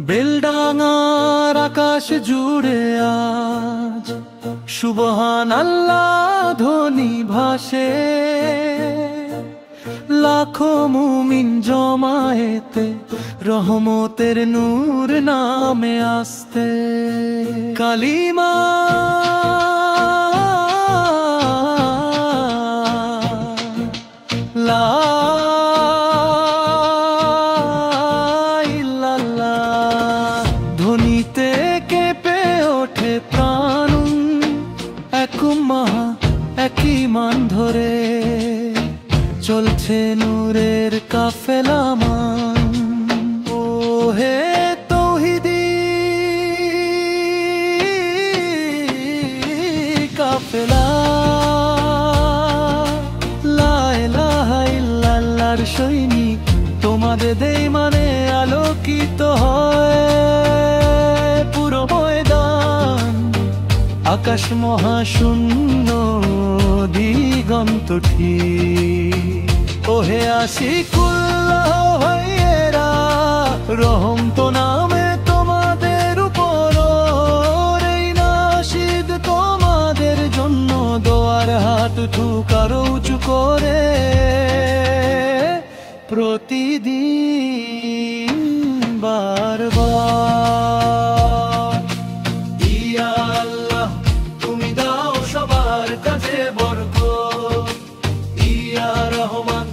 বেলডাঙার আকাশ জুড়ে আজ সুবহানাল্লাহ ধ্বনি ভাসে, লাখো মুমিন জমায়েতে রহমতের নূর নামে আসতে। কালিমা লা ইল্লাল্লাহ ধ্বনিতে কেঁপে ওঠে প্রাণ, এক উম্মাহ এক ঈমান ধরে চলছে নূরের কাফেলা মান। ও হে তৌহিদি কাফেলা, লা ইলাহা ইল্লাল্লাহর সৈনিক, তোমাদের দেই মানে আলোকিত হয় পুরো ময়দান। আকাশ মহাশূন্য দিগন্ত ঠিক, ওহে আশিকুল্লাহ ভাইয়েরা, রহম তো নামে তোমাদের উপর, এই নাশিদ তোমাদের জন্য, দোয়ার হাত ঠুকারো উঁচু করে প্রতিদিন বারবার। ইয়া আল্লাহ তুমি দাও সবার কাছে বরকত, ইয়া রহমান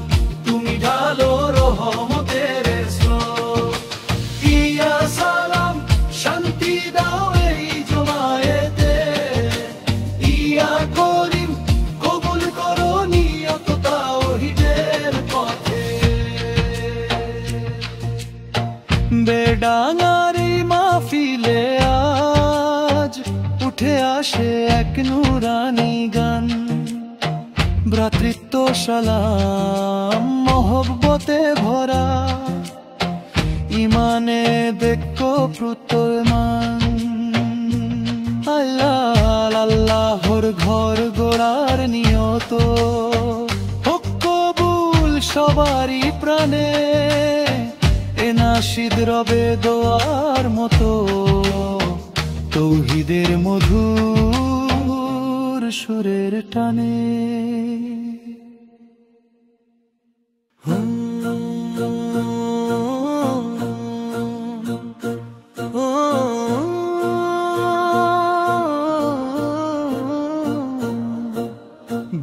তুমি ঢালো রহমতের স্রোত, ইয়া সালাম শান্তি দাও এই জমায়েতে, ইয়া করিম কবুল করো নিয়ত তাওহীদের পথে। বেডাঙার মাহফিলে আজ উঠে আসে এক নুরানি গান, ভ্রাতৃত্ব সালাম মহব্বতে ভরা, ইমানে দেখো প্রত্যয়মান। আল্লাহ আল্লাহর ঘর গোড়ার নিয়ত, হোক কবুল সবারই প্রাণে, এ নাশিদ রবে দোয়ার মতো, তৌহিদের মধুর সুরের টানে।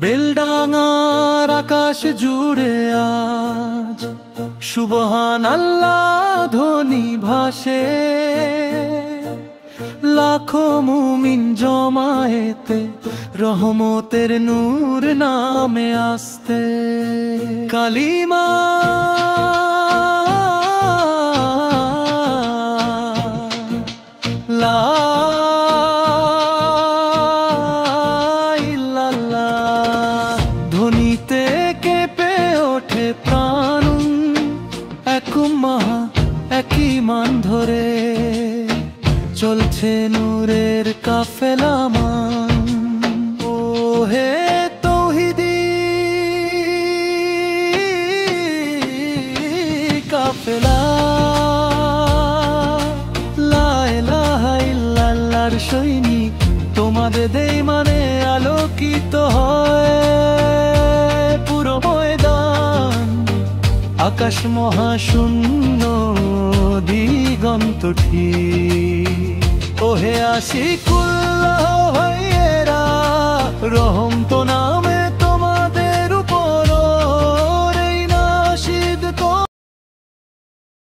বেলডাঙার আকাশ জুড়ে আজ সুবহানাল্লাহ ধ্বনি ভাসে, লাখো মুমিন জমায়েতে রহমতের নূর নামে আসতে। কালিমা লা ইল্লাল্লাহ ধ্বনিতে কেঁপে ওঠে প্রাণ, এক উম্মাহ এক ঈমান ধরে চলছে নূরের কাফেলা মান। ও হে তৌহিদি কাফেলা, লা ইলাহা ইল্লাল্লাহর সৈনিক, তোমাদের দেই মানে আলোকিত হয় পুরো ময়দান। আকাশ মহাশূন্য দিগন্ত ঠিক, ওহে আশিকুল্লাহ ভাইয়েরা, রহম তো নামে